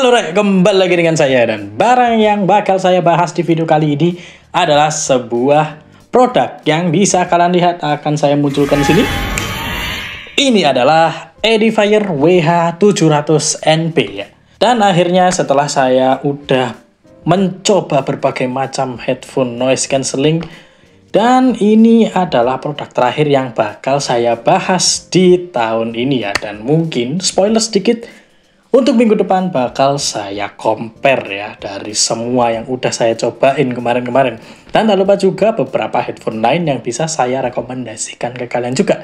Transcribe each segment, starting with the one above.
Halo Rek, kembali lagi dengan saya, dan barang yang bakal saya bahas di video kali ini adalah sebuah produk yang bisa kalian lihat akan saya munculkan di sini. Ini adalah Edifier WH700NP ya. Dan akhirnya setelah saya udah mencoba berbagai macam headphone noise cancelling, dan ini adalah produk terakhir yang bakal saya bahas di tahun ini ya. Dan mungkin spoiler sedikit, untuk minggu depan bakal saya compare ya dari semua yang udah saya cobain kemarin-kemarin. Dan tak lupa juga beberapa headphone lain yang bisa saya rekomendasikan ke kalian juga.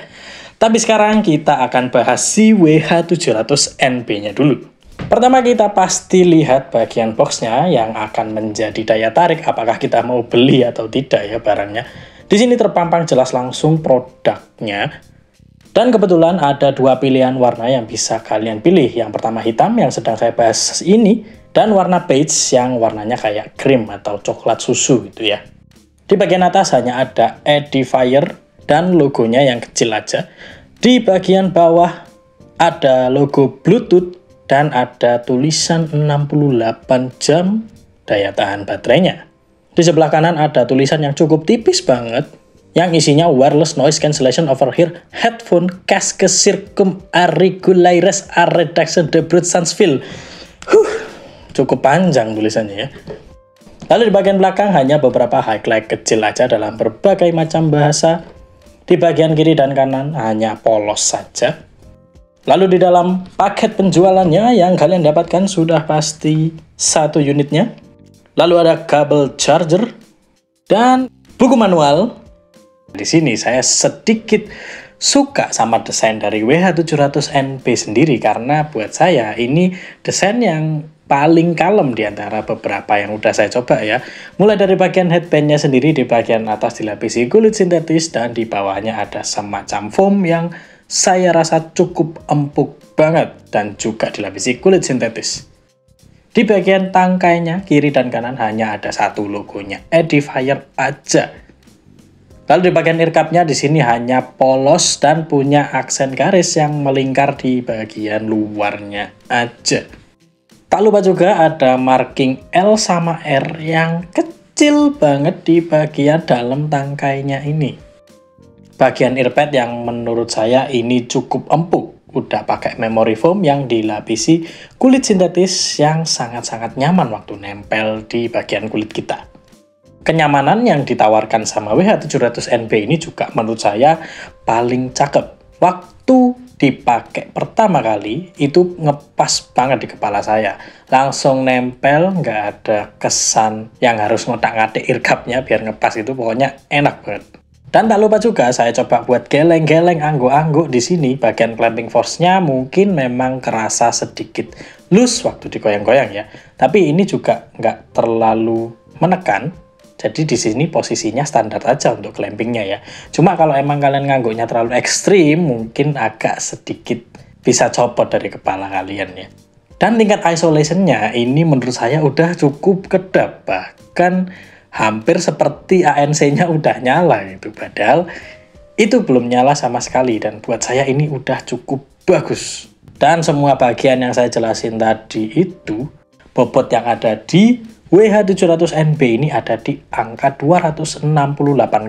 Tapi sekarang kita akan bahas si WH700NP-nya dulu. Pertama kita pasti lihat bagian boxnya yang akan menjadi daya tarik apakah kita mau beli atau tidak ya barangnya. Di sini terpampang jelas langsung produknya. Dan kebetulan ada dua pilihan warna yang bisa kalian pilih. Yang pertama hitam yang sedang saya bahas ini, dan warna beige yang warnanya kayak krim atau coklat susu gitu ya. Di bagian atas hanya ada Edifier dan logonya yang kecil aja. Di bagian bawah ada logo Bluetooth dan ada tulisan 68 jam daya tahan baterainya. Di sebelah kanan ada tulisan yang cukup tipis banget, yang isinya wireless noise cancellation over ear headphone casque circum auriculaires a reduction de brute sans feel. Cukup panjang tulisannya ya. Lalu di bagian belakang hanya beberapa highlight kecil aja dalam berbagai macam bahasa. Di bagian kiri dan kanan hanya polos saja. Lalu di dalam paket penjualannya yang kalian dapatkan sudah pasti satu unitnya. Lalu ada kabel charger dan buku manual. Di sini saya sedikit suka sama desain dari WH700NP sendiri, karena buat saya ini desain yang paling kalem di antara beberapa yang udah saya coba ya. Mulai dari bagian headbandnya sendiri, di bagian atas dilapisi kulit sintetis dan di bawahnya ada semacam foam yang saya rasa cukup empuk banget dan juga dilapisi kulit sintetis. Di bagian tangkainya kiri dan kanan hanya ada satu logonya Edifier aja. Lalu di bagian ear cup-nya di sini hanya polos dan punya aksen garis yang melingkar di bagian luarnya aja. Tak lupa juga ada marking L sama R yang kecil banget di bagian dalam tangkainya ini. Bagian earpad yang menurut saya ini cukup empuk. Udah pakai memory foam yang dilapisi kulit sintetis yang sangat-sangat nyaman waktu nempel di bagian kulit kita. Kenyamanan yang ditawarkan sama WH700NP ini juga menurut saya paling cakep. Waktu dipakai pertama kali itu ngepas banget di kepala saya. Langsung nempel, nggak ada kesan yang harus ngotak-ngatik ear cup-nya biar ngepas, itu pokoknya enak banget. Dan tak lupa juga saya coba buat geleng-geleng angguk-angguk di sini. Bagian clamping force-nya mungkin memang kerasa sedikit loose waktu digoyang-goyang ya. Tapi ini juga nggak terlalu menekan. Jadi di sini posisinya standar aja untuk clampingnya ya. Cuma kalau emang kalian ngangguknya terlalu ekstrim, mungkin agak sedikit bisa copot dari kepala kalian ya. Dan tingkat isolation-nya ini menurut saya udah cukup kedap. Bahkan hampir seperti ANC-nya udah nyala gitu. Padahal itu belum nyala sama sekali, dan buat saya ini udah cukup bagus. Dan semua bagian yang saya jelasin tadi itu, bobot yang ada di WH700NP ini ada di angka 268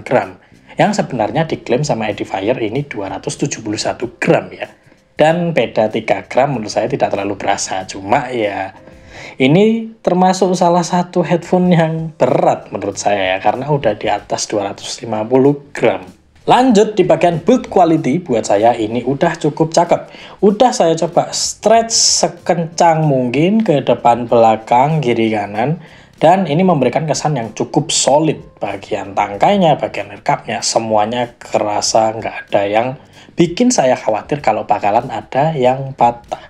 gram. Yang sebenarnya diklaim sama Edifier ini 271 gram ya. Dan beda 3 gram menurut saya tidak terlalu berasa. Cuma ya ini termasuk salah satu headphone yang berat menurut saya ya, karena udah di atas 250 gram. Lanjut di bagian build quality, buat saya ini udah cukup cakep. Udah saya coba stretch sekencang mungkin ke depan belakang kiri kanan, dan ini memberikan kesan yang cukup solid. Bagian tangkainya, bagian ear cup-nya, semuanya kerasa nggak ada yang bikin saya khawatir kalau bakalan ada yang patah.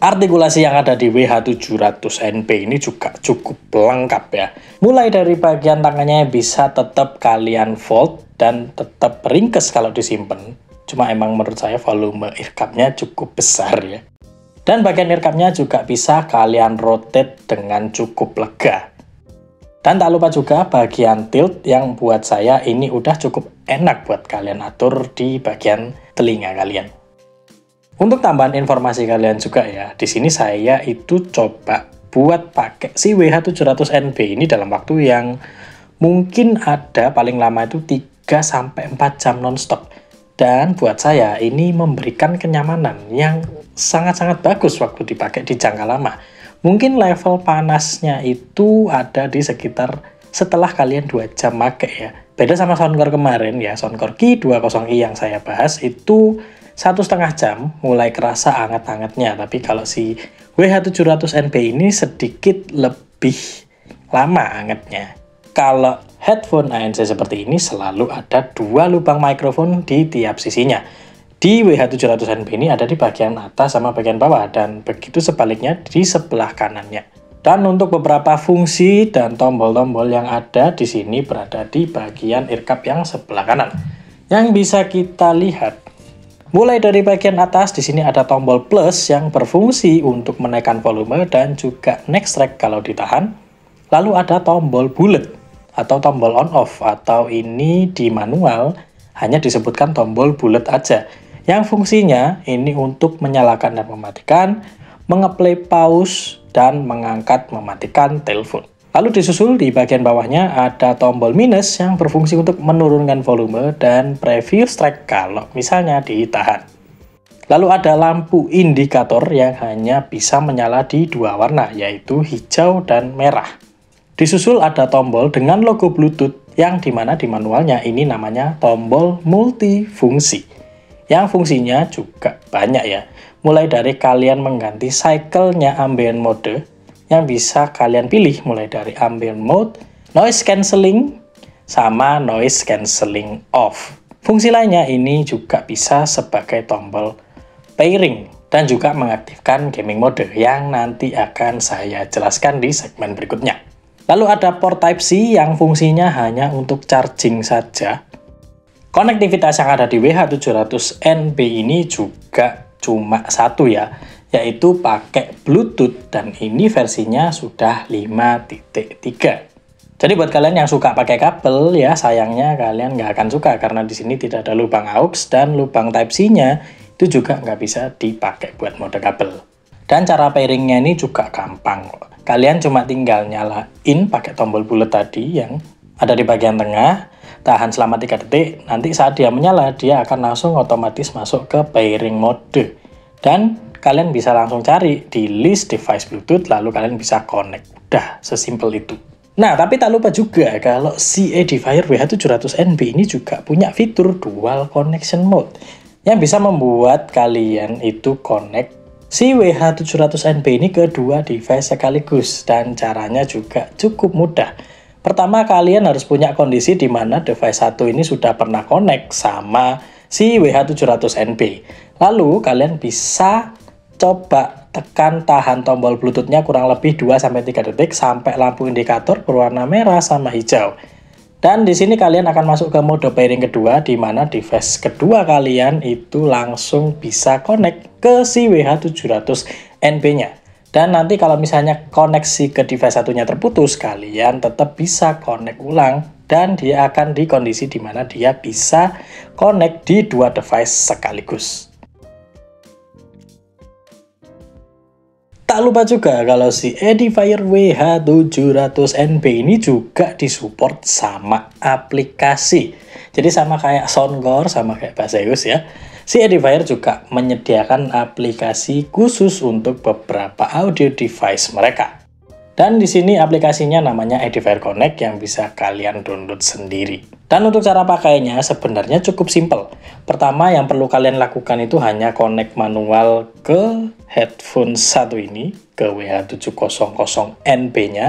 Artikulasi yang ada di WH700NP ini juga cukup lengkap ya. Mulai dari bagian tangannya bisa tetap kalian fold dan tetap ringkes kalau disimpan. Cuma emang menurut saya volume ear cup-nya cukup besar ya. Dan bagian ear cup-nya juga bisa kalian rotate dengan cukup lega. Dan tak lupa juga bagian tilt yang buat saya ini udah cukup enak buat kalian atur di bagian telinga kalian. Untuk tambahan informasi kalian juga ya, di sini saya itu coba buat pakai si WH700NB ini dalam waktu yang mungkin ada paling lama itu 3-4 jam nonstop. Dan buat saya ini memberikan kenyamanan yang sangat-sangat bagus waktu dipakai di jangka lama. Mungkin level panasnya itu ada di sekitar setelah kalian 2 jam pakai ya. Beda sama Soundcore kemarin ya, Soundcore Q20i yang saya bahas itu 1,5 jam mulai kerasa anget-angetnya. Tapi kalau si WH700NB ini sedikit lebih lama angetnya. Kalau headphone ANC seperti ini selalu ada 2 lubang mikrofon di tiap sisinya. Di WH700NB ini ada di bagian atas sama bagian bawah, dan begitu sebaliknya di sebelah kanannya. Dan untuk beberapa fungsi dan tombol-tombol yang ada di sini berada di bagian earcup yang sebelah kanan. Yang bisa kita lihat, mulai dari bagian atas di sini ada tombol plus yang berfungsi untuk menaikkan volume dan juga next track kalau ditahan. Lalu ada tombol bulat atau tombol on off, atau ini di manual hanya disebutkan tombol bulat aja, yang fungsinya ini untuk menyalakan dan mematikan, mengeplay pause, dan mengangkat mematikan telepon. Lalu disusul di bagian bawahnya ada tombol minus yang berfungsi untuk menurunkan volume dan previous track kalau misalnya ditahan. Lalu ada lampu indikator yang hanya bisa menyala di 2 warna, yaitu hijau dan merah. Disusul ada tombol dengan logo Bluetooth yang dimana di manualnya ini namanya tombol multifungsi. Yang fungsinya juga banyak ya. Mulai dari kalian mengganti cycle-nya ambient mode yang bisa kalian pilih mulai dari ambient mode, noise cancelling, sama noise cancelling off. Fungsi lainnya ini juga bisa sebagai tombol pairing dan juga mengaktifkan gaming mode yang nanti akan saya jelaskan di segmen berikutnya. Lalu ada port Type-C yang fungsinya hanya untuk charging saja. Konektivitas yang ada di WH700NB ini juga cuma satu ya, yaitu pakai Bluetooth, dan ini versinya sudah 5.3. Jadi buat kalian yang suka pakai kabel ya, sayangnya kalian nggak akan suka karena di sini tidak ada lubang AUX dan lubang Type-C-nya itu juga nggak bisa dipakai buat mode kabel. Dan cara pairingnya ini juga gampang kok. Kalian cuma tinggal nyalain pakai tombol bulat tadi yang ada di bagian tengah, tahan selama 3 detik, nanti saat dia menyala, dia akan langsung otomatis masuk ke pairing mode. Dan kalian bisa langsung cari di list device Bluetooth, lalu kalian bisa connect. Udah, sesimpel itu. Nah, tapi tak lupa juga kalau si Edifier WH700NB ini juga punya fitur dual connection mode, yang bisa membuat kalian itu connect si WH700NB ini ke 2 device sekaligus, dan caranya juga cukup mudah. Pertama, kalian harus punya kondisi di mana device satu ini sudah pernah connect sama si WH700NB. Lalu kalian bisa coba tekan tahan tombol Bluetooth-nya kurang lebih 2-3 detik sampai lampu indikator berwarna merah sama hijau. Dan di sini kalian akan masuk ke mode pairing kedua, di mana device kedua kalian itu langsung bisa connect ke si WH700NB-nya. Dan nanti kalau misalnya koneksi ke device satunya terputus, kalian tetap bisa connect ulang, dan dia akan di kondisi di mana dia bisa connect di 2 device sekaligus. Tak lupa juga kalau si Edifier WH700NB ini juga disupport sama aplikasi. Jadi sama kayak Soundcore, sama kayak Baseus ya. Si Edifier juga menyediakan aplikasi khusus untuk beberapa audio device mereka. Dan di sini aplikasinya namanya Edifier Connect yang bisa kalian download sendiri. Dan untuk cara pakainya sebenarnya cukup simpel. Pertama yang perlu kalian lakukan itu hanya connect manual ke headphone satu ini, ke WH700NB-nya.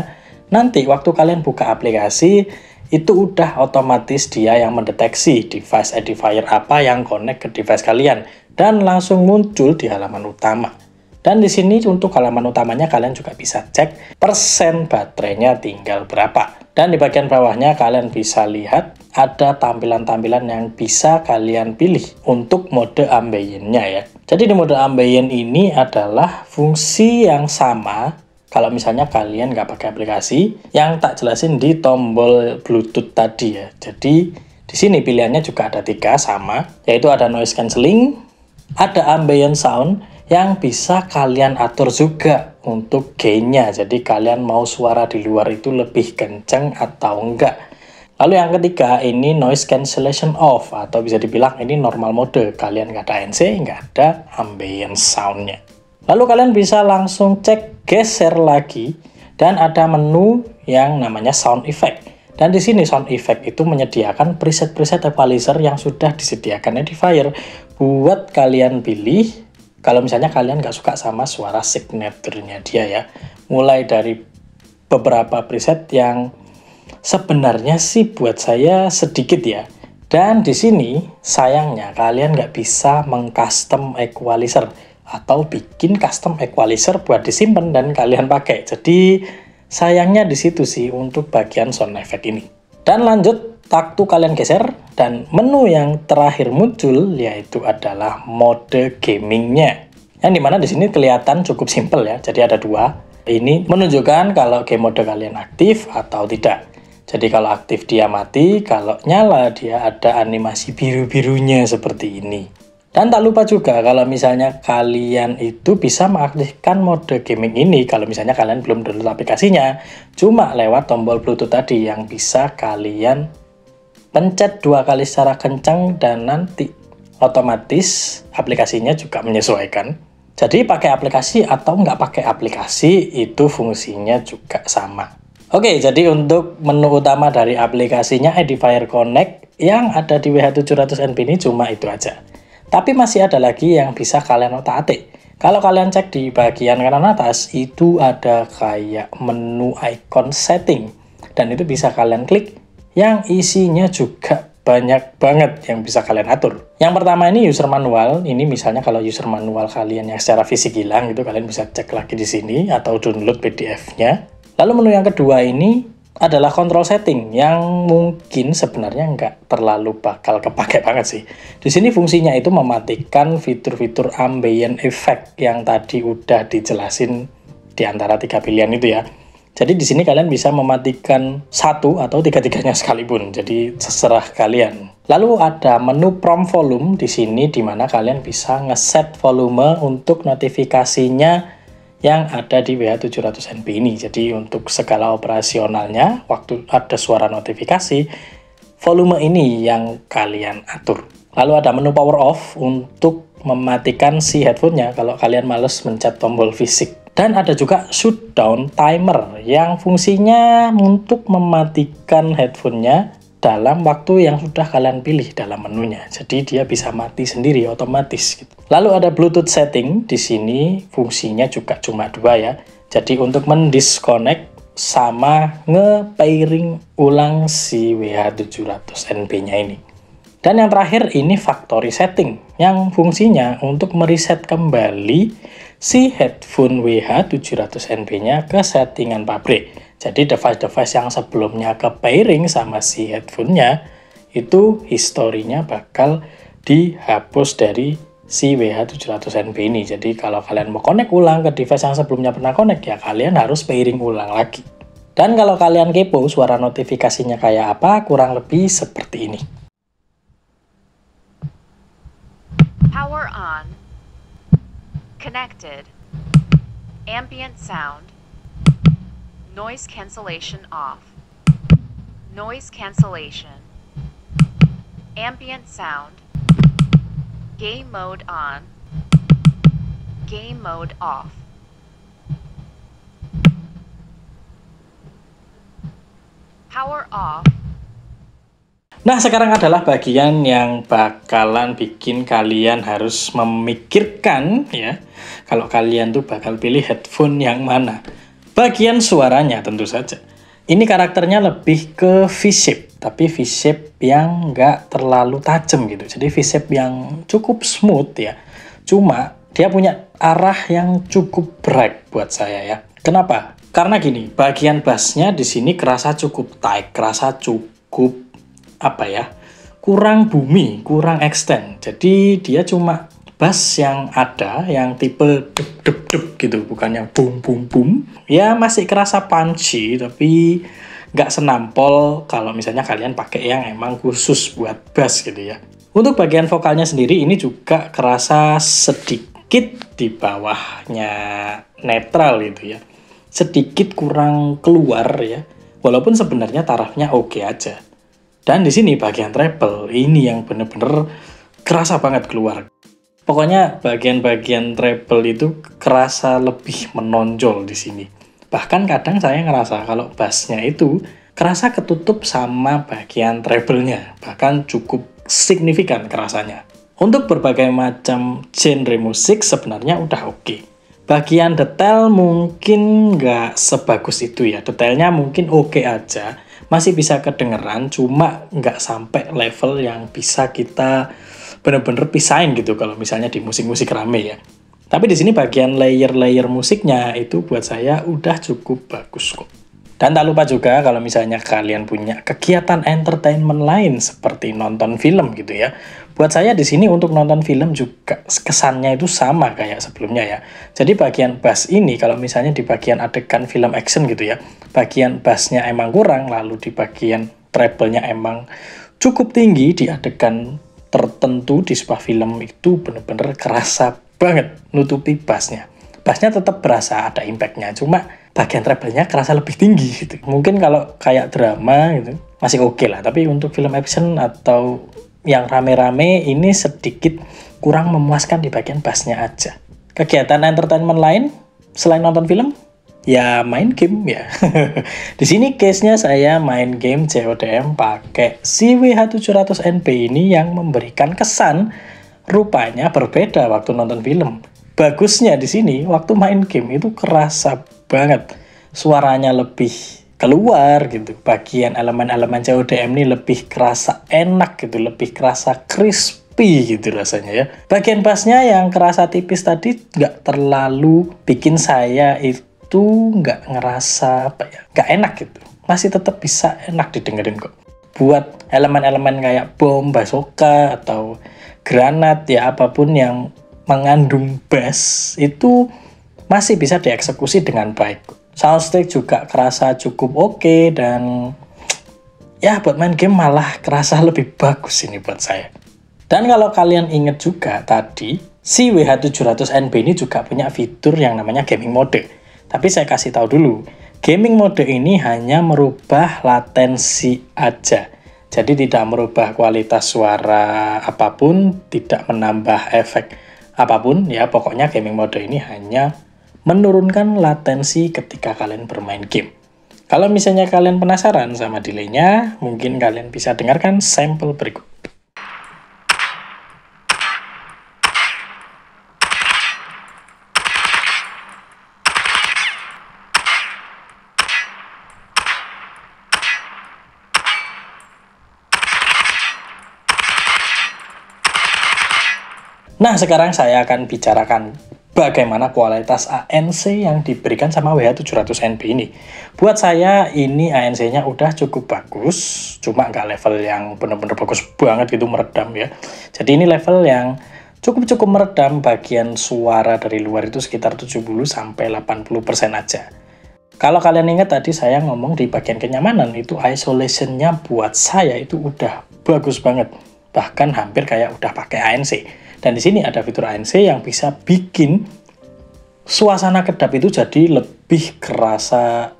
Nanti waktu kalian buka aplikasi, itu udah otomatis dia yang mendeteksi device Edifier apa yang connect ke device kalian, dan langsung muncul di halaman utama. Dan di sini untuk halaman utamanya kalian juga bisa cek persen baterainya tinggal berapa. Dan di bagian bawahnya kalian bisa lihat ada tampilan-tampilan yang bisa kalian pilih untuk mode ambience-nya ya. Jadi di mode ambient ini adalah fungsi yang sama kalau misalnya kalian nggak pakai aplikasi, yang tak jelasin di tombol Bluetooth tadi ya. Jadi di sini pilihannya juga ada 3 sama, yaitu ada noise cancelling, Ada ambient sound yang bisa kalian atur juga untuk gainnya. Jadi kalian mau suara di luar itu lebih kenceng atau enggak. Lalu yang ketiga, ini noise cancellation off, atau bisa dibilang ini normal mode. Kalian nggak ada ANC, nggak ada ambient soundnya. Lalu kalian bisa langsung cek geser lagi, dan ada menu yang namanya sound effect. Dan di sini sound effect itu menyediakan preset-preset equalizer yang sudah disediakan Edifier buat kalian pilih. Kalau misalnya kalian nggak suka sama suara signaturenya dia ya. Mulai dari beberapa preset yang sebenarnya sih buat saya sedikit ya. Dan di sini sayangnya kalian nggak bisa mengcustom equalizer atau bikin custom equalizer buat disimpan dan kalian pakai. Jadi sayangnya di situ sih untuk bagian sound effect ini. Dan lanjut, waktu kalian geser dan menu yang terakhir muncul yaitu adalah mode gamingnya. Yang dimana di sini kelihatan cukup simple ya. Jadi ada dua. Ini menunjukkan kalau game mode kalian aktif atau tidak. Jadi kalau aktif dia mati, kalau nyala dia ada animasi biru-birunya seperti ini. Dan tak lupa juga kalau misalnya kalian itu bisa mengaktifkan mode gaming ini kalau misalnya kalian belum download aplikasinya, cuma lewat tombol Bluetooth tadi yang bisa kalian pencet 2 kali secara kencang dan nanti otomatis aplikasinya juga menyesuaikan. Jadi pakai aplikasi atau nggak pakai aplikasi itu fungsinya juga sama. Oke, jadi untuk menu utama dari aplikasinya Edifier Connect yang ada di WH700NP ini cuma itu aja. Tapi masih ada lagi yang bisa kalian otak-atik. Kalau kalian cek di bagian kanan atas, itu ada kayak menu icon setting. Dan itu bisa kalian klik, yang isinya juga banyak banget yang bisa kalian atur. Yang pertama ini user manual. Ini misalnya kalau user manual kalian yang secara fisik hilang, itu kalian bisa cek lagi di sini atau download PDF-nya. Lalu menu yang kedua ini adalah control setting yang mungkin sebenarnya nggak terlalu bakal kepake banget sih. Di sini fungsinya itu mematikan fitur-fitur ambient effect yang tadi udah dijelasin di antara 3 pilihan itu ya. Jadi di sini kalian bisa mematikan satu atau tiga-tiganya sekalipun. Jadi terserah kalian. Lalu ada menu prompt volume di sini di mana kalian bisa ngeset volume untuk notifikasinya yang ada di WH700NP ini. Jadi untuk skala operasionalnya, waktu ada suara notifikasi, volume ini yang kalian atur. Lalu ada menu power off untuk mematikan si headphone-nya kalau kalian males mencet tombol fisik. Dan ada juga shutdown timer yang fungsinya untuk mematikan headphone-nya dalam waktu yang sudah kalian pilih dalam menunya. Jadi dia bisa mati sendiri otomatis gitu. Lalu ada Bluetooth setting di sini fungsinya juga cuma 2 ya. Jadi untuk mendisconnect sama nge-pairing ulang si WH700NP-nya ini. Dan yang terakhir ini factory setting yang fungsinya untuk mereset kembali si headphone WH700NP-nya ke settingan pabrik. Jadi device-device yang sebelumnya ke pairing sama si headphone-nya itu historinya bakal dihapus dari si WH700NP ini. Jadi kalau kalian mau connect ulang ke device yang sebelumnya pernah connect ya kalian harus pairing ulang lagi. Dan kalau kalian kepo suara notifikasinya kayak apa, kurang lebih seperti ini. Power on. Connected. Ambient sound. Noise cancellation off. Noise cancellation. Ambient sound. Game mode on. Game mode off. Power off. Nah, sekarang adalah bagian yang bakalan bikin kalian harus memikirkan ya. Kalau kalian tuh bakal pilih headphone yang mana. Bagian suaranya tentu saja. Ini karakternya lebih ke V-shape, tapi V-shape yang nggak terlalu tajam gitu. Jadi V-shape yang cukup smooth ya. Cuma dia punya arah yang cukup bright buat saya ya. Kenapa? Karena gini, bagian bassnya di sini kerasa cukup tight, kerasa cukup apa ya? Kurang bumi, kurang extend. Jadi dia cuma bass yang ada, yang tipe dep gitu, bukan yang boom boom boom. Ya masih kerasa punchy, tapi nggak senampol kalau misalnya kalian pakai yang emang khusus buat bass gitu ya. Untuk bagian vokalnya sendiri ini juga kerasa sedikit di bawahnya netral gitu ya. Sedikit kurang keluar ya. Walaupun sebenarnya tarafnya oke aja. Dan di sini bagian treble ini yang bener-bener kerasa banget keluar. Pokoknya bagian-bagian treble itu kerasa lebih menonjol di sini. Bahkan kadang saya ngerasa kalau bassnya itu kerasa ketutup sama bagian treble-nya. Bahkan cukup signifikan kerasanya. Untuk berbagai macam genre musik sebenarnya udah oke. Bagian detail mungkin nggak sebagus itu ya. Detailnya mungkin oke aja. Masih bisa kedengeran, cuma nggak sampai level yang bisa kita bener-bener pisahin gitu kalau misalnya di musik-musik rame ya. Tapi di sini bagian layer-layer musiknya itu buat saya udah cukup bagus kok. Dan tak lupa juga kalau misalnya kalian punya kegiatan entertainment lain seperti nonton film gitu ya. Buat saya di sini untuk nonton film juga kesannya itu sama kayak sebelumnya ya. Jadi bagian bass ini kalau misalnya di bagian adegan film action gitu ya, bagian bassnya emang kurang, lalu di bagian treble-nya emang cukup tinggi di adegan tertentu di sebuah film itu bener-bener kerasa banget nutupi bassnya. Bassnya tetap berasa ada impact-nya, cuma bagian treble-nya kerasa lebih tinggi gitu. Mungkin kalau kayak drama gitu masih oke lah, tapi untuk film action atau yang rame-rame ini sedikit kurang memuaskan di bagian bassnya aja. Kegiatan entertainment lain selain nonton film? Ya main game ya. Di sini case-nya saya main game CODM pakai si WH700NP ini yang memberikan kesan rupanya berbeda waktu nonton film. Bagusnya di sini waktu main game itu kerasa banget suaranya lebih keluar gitu. Bagian elemen-elemen CODM ini lebih kerasa enak gitu, lebih kerasa crispy gitu rasanya ya. Bagian bassnya yang kerasa tipis tadi nggak terlalu bikin saya itu nggak ngerasa nggak enak gitu. Masih tetap bisa enak didengerin kok. Buat elemen-elemen kayak bom, bazooka atau granat ya apapun yang mengandung bass itu masih bisa dieksekusi dengan baik. Soundstick juga kerasa cukup oke dan ya buat main game malah kerasa lebih bagus ini buat saya. Dan kalau kalian inget juga tadi si WH700NP ini juga punya fitur yang namanya gaming mode. Tapi saya kasih tahu dulu, gaming mode ini hanya merubah latensi aja. Jadi tidak merubah kualitas suara apapun, tidak menambah efek apapun ya, pokoknya gaming mode ini hanya menurunkan latensi ketika kalian bermain game. Kalau misalnya kalian penasaran sama delay-nya, mungkin kalian bisa dengarkan sampel berikut. Nah, sekarang saya akan bicarakan bagaimana kualitas ANC yang diberikan sama WH700NP ini. Buat saya, ini ANC-nya udah cukup bagus, cuma nggak level yang bener-bener bagus banget gitu meredam ya. Jadi ini level yang cukup meredam, bagian suara dari luar itu sekitar 70-80% aja. Kalau kalian ingat tadi saya ngomong di bagian kenyamanan, itu isolation-nya buat saya itu udah bagus banget. Bahkan hampir kayak udah pakai ANC. Dan di sini ada fitur ANC yang bisa bikin suasana kedap itu jadi lebih kerasa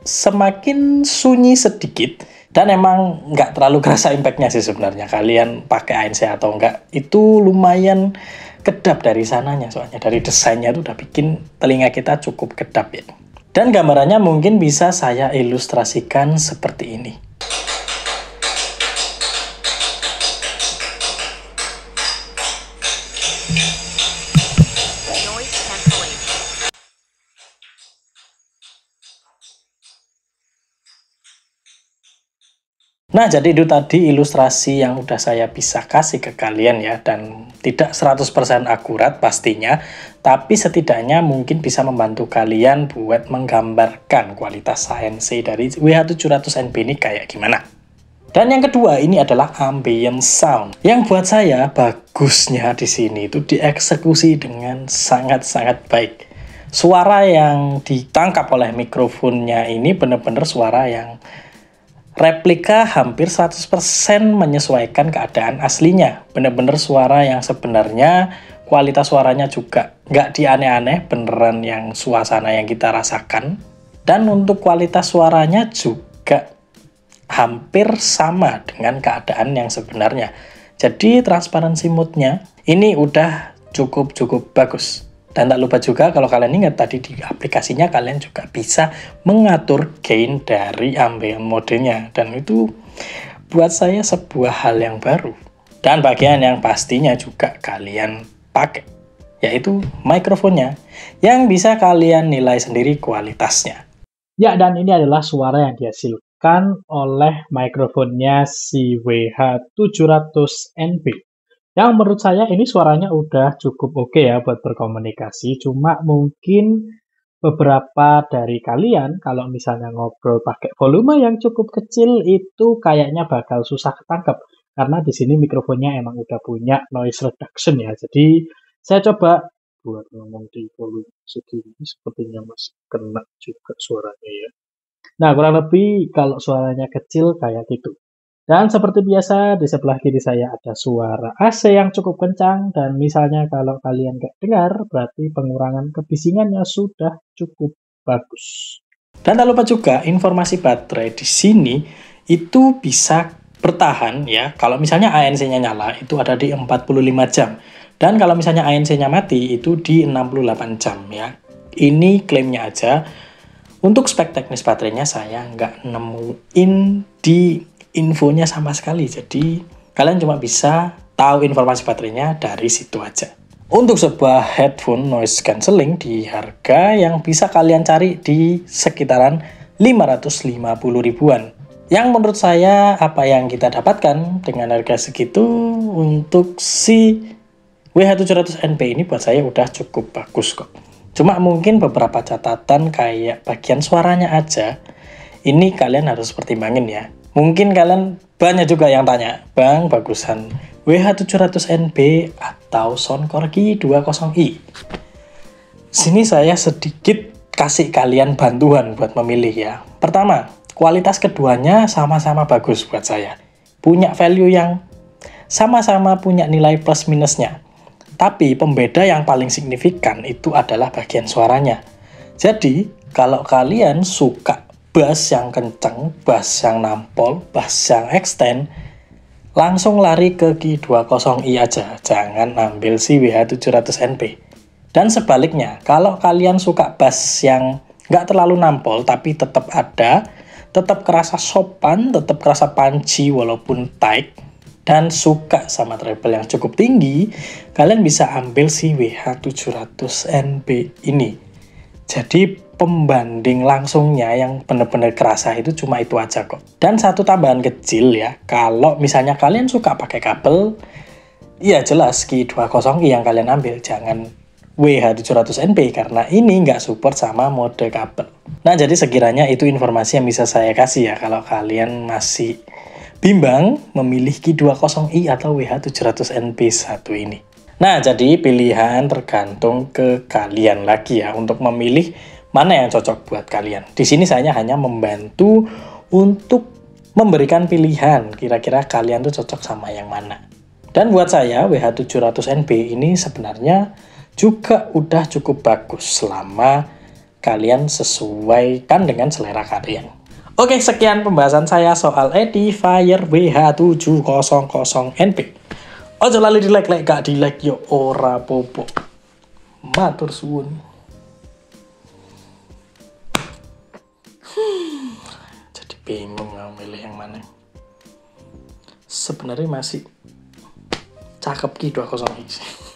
semakin sunyi sedikit. Dan emang nggak terlalu kerasa impact-nya sih sebenarnya. Kalian pakai ANC atau enggak, itu lumayan kedap dari sananya. Soalnya dari desainnya itu udah bikin telinga kita cukup kedap ya. Dan gambarannya mungkin bisa saya ilustrasikan seperti ini. Nah, jadi itu tadi ilustrasi yang udah saya bisa kasih ke kalian ya, dan tidak 100% akurat pastinya, tapi setidaknya mungkin bisa membantu kalian buat menggambarkan kualitas ANC dari WH700NP ini kayak gimana. Dan yang kedua ini adalah ambient sound, yang buat saya bagusnya di sini itu dieksekusi dengan sangat-sangat baik. Suara yang ditangkap oleh mikrofonnya ini benar-benar suara yang replika hampir 100% menyesuaikan keadaan aslinya. Bener-bener suara yang sebenarnya, kualitas suaranya juga nggak dianeh-aneh, beneran yang suasana yang kita rasakan. Dan untuk kualitas suaranya juga hampir sama dengan keadaan yang sebenarnya. Jadi transparansi mode-nya ini udah cukup bagus. Dan tak lupa juga kalau kalian ingat tadi di aplikasinya kalian juga bisa mengatur gain dari ambient mode-nya. Dan itu buat saya sebuah hal yang baru. Dan bagian yang pastinya juga kalian pakai, yaitu mikrofonnya yang bisa kalian nilai sendiri kualitasnya. Ya, dan ini adalah suara yang dihasilkan oleh mikrofonnya si WH700NB. Yang menurut saya ini suaranya udah cukup oke ya buat berkomunikasi. Cuma mungkin beberapa dari kalian kalau misalnya ngobrol pakai volume yang cukup kecil itu kayaknya bakal susah ketangkep. Karena di sini mikrofonnya emang udah punya noise reduction ya. Jadi saya coba buat ngomong di volume segini sepertinya masih kena juga suaranya ya. Nah, kurang lebih kalau suaranya kecil kayak gitu. Dan seperti biasa, di sebelah kiri saya ada suara AC yang cukup kencang, dan misalnya kalau kalian nggak dengar, berarti pengurangan kebisingannya sudah cukup bagus. Dan tak lupa juga, informasi baterai di sini itu bisa bertahan ya. Kalau misalnya ANC-nya nyala, itu ada di 45 jam. Dan kalau misalnya ANC-nya mati, itu di 68 jam ya. Ini klaimnya aja. Untuk spek teknis baterainya saya nggak nemuin di infonya sama sekali, jadi kalian cuma bisa tahu informasi baterainya dari situ aja. Untuk sebuah headphone noise cancelling di harga yang bisa kalian cari di sekitaran 550 ribuan. Yang menurut saya apa yang kita dapatkan dengan harga segitu untuk si WH700NB ini buat saya udah cukup bagus kok. Cuma mungkin beberapa catatan kayak bagian suaranya aja, ini kalian harus pertimbangin ya. Mungkin kalian banyak juga yang tanya, Bang, bagusan WH700NB atau Soundcore Q20i? Sini saya sedikit kasih kalian bantuan buat memilih ya. Pertama, kualitas keduanya sama-sama bagus buat saya. Punya value yang sama-sama punya nilai plus minusnya. Tapi pembeda yang paling signifikan itu adalah bagian suaranya. Jadi, kalau kalian suka bass yang kenceng, bass yang nampol, bass yang extend, langsung lari ke Q20i aja, jangan ambil si WH700NB. Dan sebaliknya, kalau kalian suka bass yang nggak terlalu nampol, tapi tetap ada, tetap kerasa sopan, tetap kerasa punchy walaupun tight, dan suka sama treble yang cukup tinggi, kalian bisa ambil si WH700NB ini. Jadi pembanding langsungnya yang benar-benar kerasa itu cuma itu aja kok. Dan satu tambahan kecil ya, kalau misalnya kalian suka pakai kabel, ya jelas Q20i yang kalian ambil, jangan WH700NB karena ini nggak support sama mode kabel. Nah, jadi sekiranya itu informasi yang bisa saya kasih ya kalau kalian masih bimbang memilih Q20i atau WH700NB satu ini. Nah, jadi pilihan tergantung ke kalian lagi ya untuk memilih mana yang cocok buat kalian. Di sini saya hanya membantu untuk memberikan pilihan kira-kira kalian tuh cocok sama yang mana. Dan buat saya WH700NB ini sebenarnya juga udah cukup bagus selama kalian sesuaikan dengan selera kalian. Oke, sekian pembahasan saya soal Edifier WH700NB. Ojo lali di like gak di like yo ora popo. Matur suwun. Jadi bingung mau milih yang mana. Sebenarnya masih cakep Q20i sih.